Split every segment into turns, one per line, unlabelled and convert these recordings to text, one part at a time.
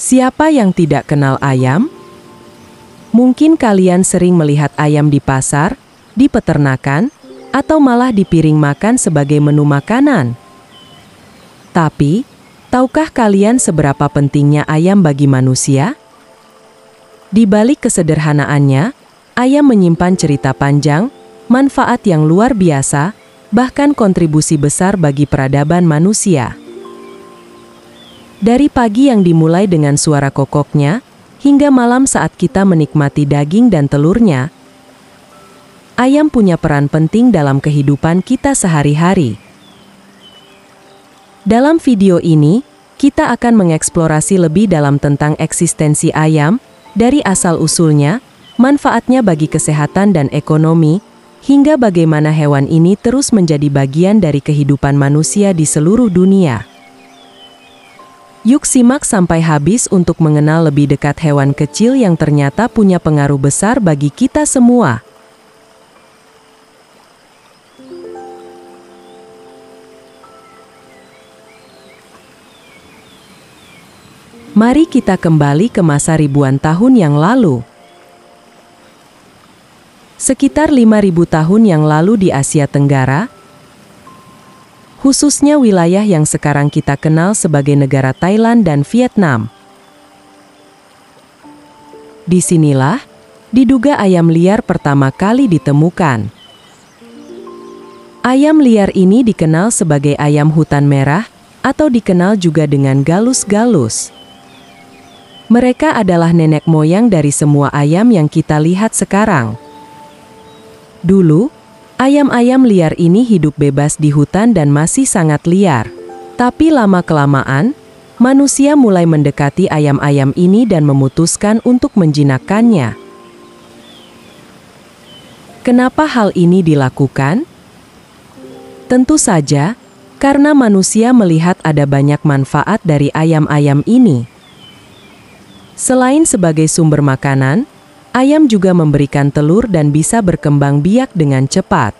Siapa yang tidak kenal ayam? Mungkin kalian sering melihat ayam di pasar, di peternakan, atau malah di piring makan sebagai menu makanan. Tapi, tahukah kalian seberapa pentingnya ayam bagi manusia? Di balik kesederhanaannya, ayam menyimpan cerita panjang, manfaat yang luar biasa, bahkan kontribusi besar bagi peradaban manusia. Dari pagi yang dimulai dengan suara kokoknya, hingga malam saat kita menikmati daging dan telurnya, ayam punya peran penting dalam kehidupan kita sehari-hari. Dalam video ini, kita akan mengeksplorasi lebih dalam tentang eksistensi ayam, dari asal-usulnya, manfaatnya bagi kesehatan dan ekonomi, hingga bagaimana hewan ini terus menjadi bagian dari kehidupan manusia di seluruh dunia. Yuk simak sampai habis untuk mengenal lebih dekat hewan kecil yang ternyata punya pengaruh besar bagi kita semua. Mari kita kembali ke masa ribuan tahun yang lalu. Sekitar 5.000 tahun yang lalu di Asia Tenggara, khususnya wilayah yang sekarang kita kenal sebagai negara Thailand dan Vietnam. Disinilah, diduga ayam liar pertama kali ditemukan. Ayam liar ini dikenal sebagai ayam hutan merah, atau dikenal juga dengan galus-galus. Mereka adalah nenek moyang dari semua ayam yang kita lihat sekarang. Dulu, ayam-ayam liar ini hidup bebas di hutan dan masih sangat liar. Tapi lama-kelamaan, manusia mulai mendekati ayam-ayam ini dan memutuskan untuk menjinakkannya. Kenapa hal ini dilakukan? Tentu saja, karena manusia melihat ada banyak manfaat dari ayam-ayam ini. Selain sebagai sumber makanan, ayam juga memberikan telur dan bisa berkembang biak dengan cepat.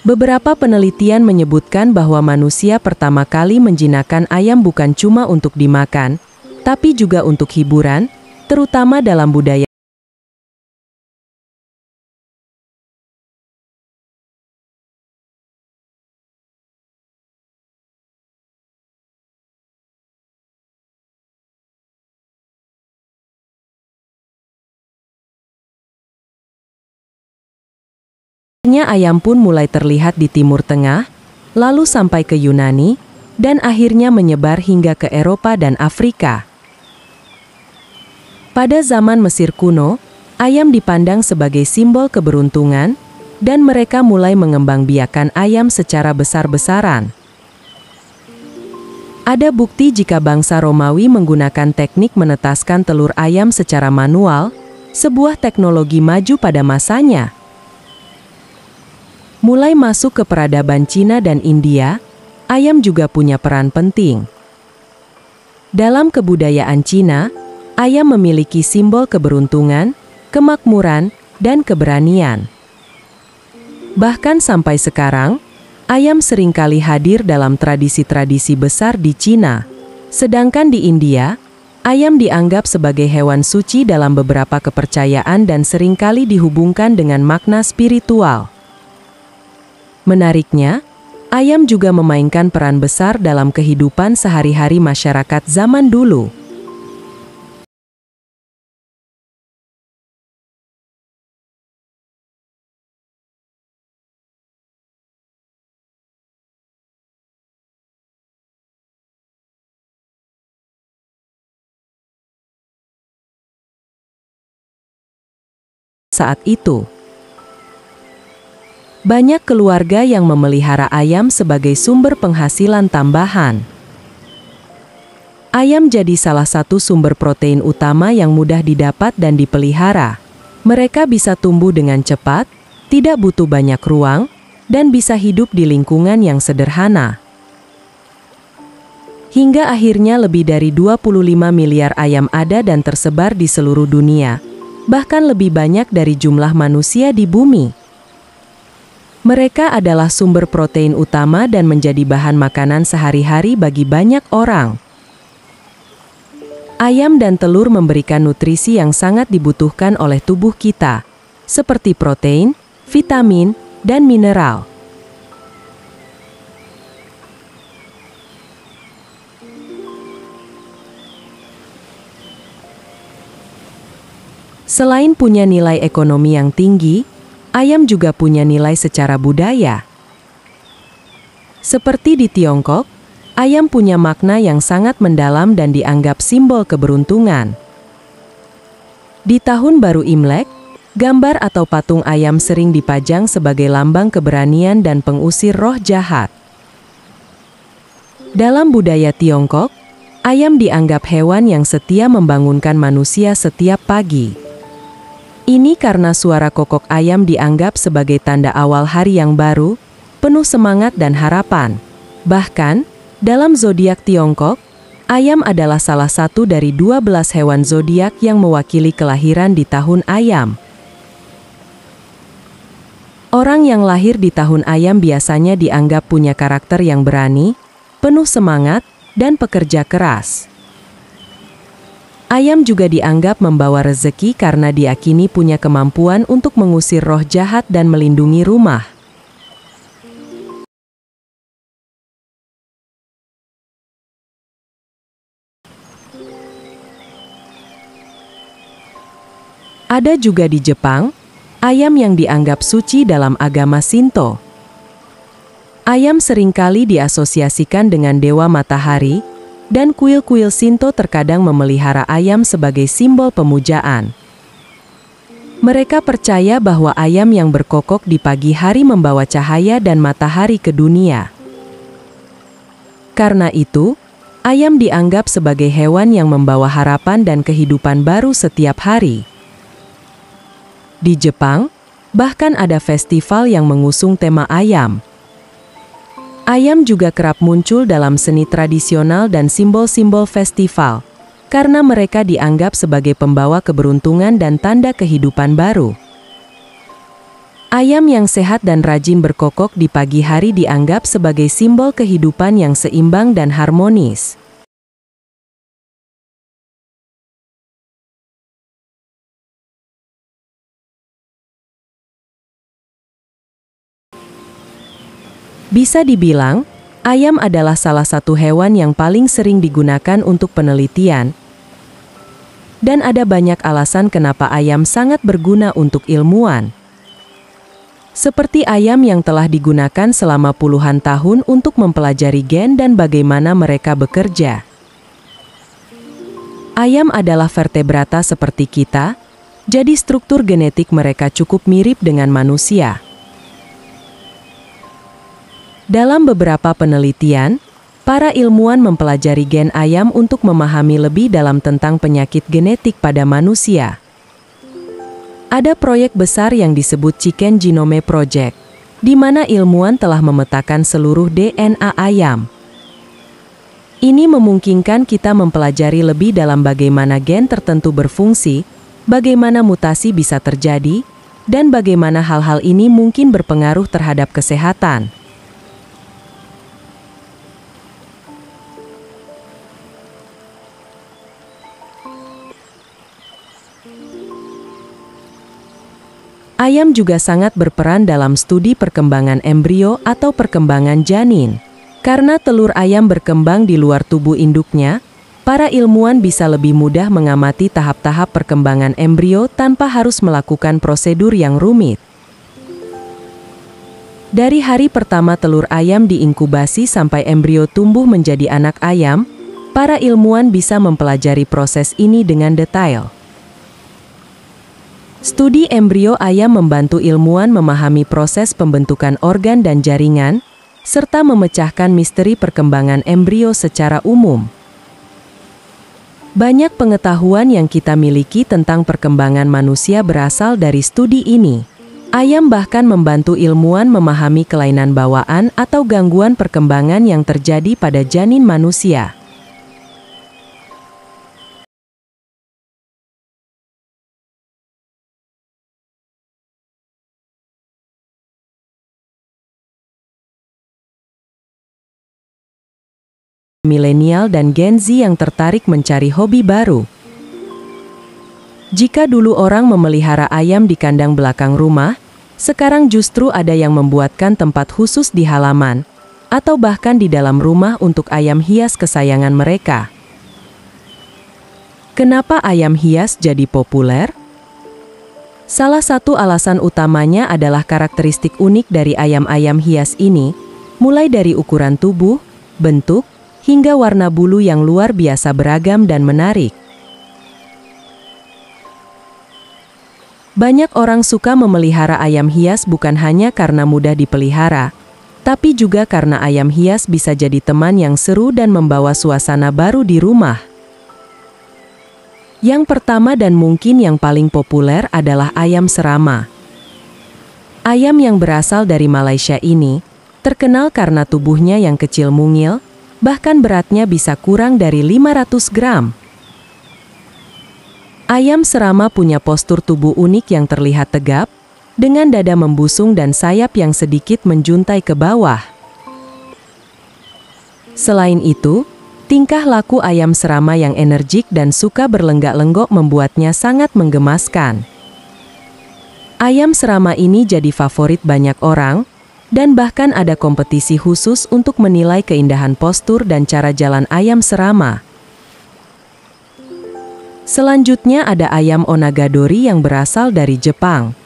Beberapa penelitian menyebutkan bahwa manusia pertama kali menjinakkan ayam bukan cuma untuk dimakan, tapi juga untuk hiburan, terutama dalam budaya. Ayam pun mulai terlihat di Timur Tengah, lalu sampai ke Yunani, dan akhirnya menyebar hingga ke Eropa dan Afrika. Pada zaman Mesir kuno, ayam dipandang sebagai simbol keberuntungan, dan mereka mulai mengembangbiakan ayam secara besar-besaran. Ada bukti jika bangsa Romawi menggunakan teknik menetaskan telur ayam secara manual, sebuah teknologi maju pada masanya. Mulai masuk ke peradaban Cina dan India, ayam juga punya peran penting. Dalam kebudayaan Cina, ayam memiliki simbol keberuntungan, kemakmuran, dan keberanian. Bahkan sampai sekarang, ayam seringkali hadir dalam tradisi-tradisi besar di Cina. Sedangkan di India, ayam dianggap sebagai hewan suci dalam beberapa kepercayaan dan seringkali dihubungkan dengan makna spiritual. Menariknya, ayam juga memainkan peran besar dalam kehidupan sehari-hari masyarakat zaman dulu. Saat itu, banyak keluarga yang memelihara ayam sebagai sumber penghasilan tambahan. Ayam jadi salah satu sumber protein utama yang mudah didapat dan dipelihara. Mereka bisa tumbuh dengan cepat, tidak butuh banyak ruang, dan bisa hidup di lingkungan yang sederhana. Hingga akhirnya lebih dari 25 miliar ayam ada dan tersebar di seluruh dunia, bahkan lebih banyak dari jumlah manusia di bumi. Mereka adalah sumber protein utama dan menjadi bahan makanan sehari-hari bagi banyak orang. Ayam dan telur memberikan nutrisi yang sangat dibutuhkan oleh tubuh kita, seperti protein, vitamin, dan mineral. Selain punya nilai ekonomi yang tinggi, ayam juga punya nilai secara budaya. Seperti di Tiongkok, ayam punya makna yang sangat mendalam dan dianggap simbol keberuntungan. Di tahun baru Imlek, gambar atau patung ayam sering dipajang sebagai lambang keberanian dan pengusir roh jahat. Dalam budaya Tiongkok, ayam dianggap hewan yang setia membangunkan manusia setiap pagi. Ini karena suara kokok ayam dianggap sebagai tanda awal hari yang baru, penuh semangat dan harapan. Bahkan, dalam zodiak Tiongkok, ayam adalah salah satu dari 12 hewan zodiak yang mewakili kelahiran di tahun ayam. Orang yang lahir di tahun ayam biasanya dianggap punya karakter yang berani, penuh semangat, dan pekerja keras. Ayam juga dianggap membawa rezeki karena diyakini punya kemampuan untuk mengusir roh jahat dan melindungi rumah. Ada juga di Jepang, ayam yang dianggap suci dalam agama Shinto. Ayam seringkali diasosiasikan dengan dewa matahari, dan kuil-kuil Shinto terkadang memelihara ayam sebagai simbol pemujaan. Mereka percaya bahwa ayam yang berkokok di pagi hari membawa cahaya dan matahari ke dunia. Karena itu, ayam dianggap sebagai hewan yang membawa harapan dan kehidupan baru setiap hari. Di Jepang, bahkan ada festival yang mengusung tema ayam. Ayam juga kerap muncul dalam seni tradisional dan simbol-simbol festival, karena mereka dianggap sebagai pembawa keberuntungan dan tanda kehidupan baru. Ayam yang sehat dan rajin berkokok di pagi hari dianggap sebagai simbol kehidupan yang seimbang dan harmonis. Bisa dibilang, ayam adalah salah satu hewan yang paling sering digunakan untuk penelitian, dan ada banyak alasan kenapa ayam sangat berguna untuk ilmuwan. Seperti ayam yang telah digunakan selama puluhan tahun untuk mempelajari gen dan bagaimana mereka bekerja. Ayam adalah vertebrata seperti kita, jadi struktur genetik mereka cukup mirip dengan manusia. Dalam beberapa penelitian, para ilmuwan mempelajari gen ayam untuk memahami lebih dalam tentang penyakit genetik pada manusia. Ada proyek besar yang disebut Chicken Genome Project, di mana ilmuwan telah memetakan seluruh DNA ayam. Ini memungkinkan kita mempelajari lebih dalam bagaimana gen tertentu berfungsi, bagaimana mutasi bisa terjadi, dan bagaimana hal-hal ini mungkin berpengaruh terhadap kesehatan. Ayam juga sangat berperan dalam studi perkembangan embrio atau perkembangan janin. Karena telur ayam berkembang di luar tubuh induknya, para ilmuwan bisa lebih mudah mengamati tahap-tahap perkembangan embrio tanpa harus melakukan prosedur yang rumit. Dari hari pertama telur ayam diinkubasi sampai embrio tumbuh menjadi anak ayam, para ilmuwan bisa mempelajari proses ini dengan detail. Studi embrio ayam membantu ilmuwan memahami proses pembentukan organ dan jaringan, serta memecahkan misteri perkembangan embrio secara umum. Banyak pengetahuan yang kita miliki tentang perkembangan manusia berasal dari studi ini. Ayam bahkan membantu ilmuwan memahami kelainan bawaan atau gangguan perkembangan yang terjadi pada janin manusia. milenial dan Gen Z yang tertarik mencari hobi baru. Jika dulu orang memelihara ayam di kandang belakang rumah, sekarang justru ada yang membuatkan tempat khusus di halaman, atau bahkan di dalam rumah untuk ayam hias kesayangan mereka. Kenapa ayam hias jadi populer? Salah satu alasan utamanya adalah karakteristik unik dari ayam-ayam hias ini, mulai dari ukuran tubuh, bentuk, hingga warna bulu yang luar biasa beragam dan menarik. Banyak orang suka memelihara ayam hias bukan hanya karena mudah dipelihara, tapi juga karena ayam hias bisa jadi teman yang seru dan membawa suasana baru di rumah. Yang pertama dan mungkin yang paling populer adalah ayam serama. Ayam yang berasal dari Malaysia ini terkenal karena tubuhnya yang kecil mungil, bahkan beratnya bisa kurang dari 500 gram. Ayam serama punya postur tubuh unik yang terlihat tegap, dengan dada membusung dan sayap yang sedikit menjuntai ke bawah. Selain itu, tingkah laku ayam serama yang energik dan suka berlenggak-lenggok membuatnya sangat menggemaskan. Ayam serama ini jadi favorit banyak orang, dan bahkan ada kompetisi khusus untuk menilai keindahan postur dan cara jalan ayam serama. Selanjutnya ada ayam onagadori yang berasal dari Jepang.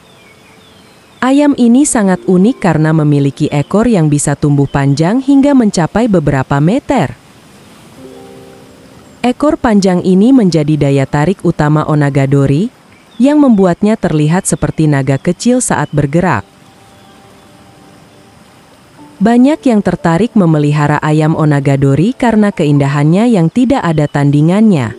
Ayam ini sangat unik karena memiliki ekor yang bisa tumbuh panjang hingga mencapai beberapa meter. Ekor panjang ini menjadi daya tarik utama onagadori, yang membuatnya terlihat seperti naga kecil saat bergerak. Banyak yang tertarik memelihara ayam onagadori karena keindahannya yang tidak ada tandingannya.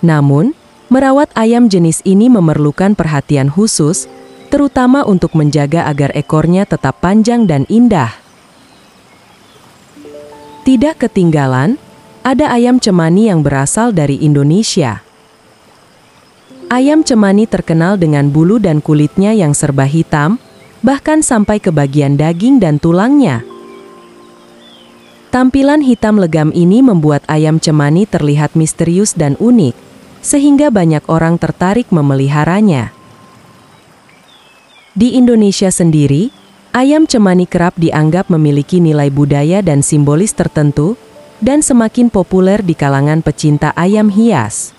Namun, merawat ayam jenis ini memerlukan perhatian khusus, terutama untuk menjaga agar ekornya tetap panjang dan indah. Tidak ketinggalan, ada ayam cemani yang berasal dari Indonesia. Ayam cemani terkenal dengan bulu dan kulitnya yang serba hitam, bahkan sampai ke bagian daging dan tulangnya. Tampilan hitam legam ini membuat ayam cemani terlihat misterius dan unik, sehingga banyak orang tertarik memeliharanya. Di Indonesia sendiri, ayam cemani kerap dianggap memiliki nilai budaya dan simbolis tertentu, dan semakin populer di kalangan pecinta ayam hias.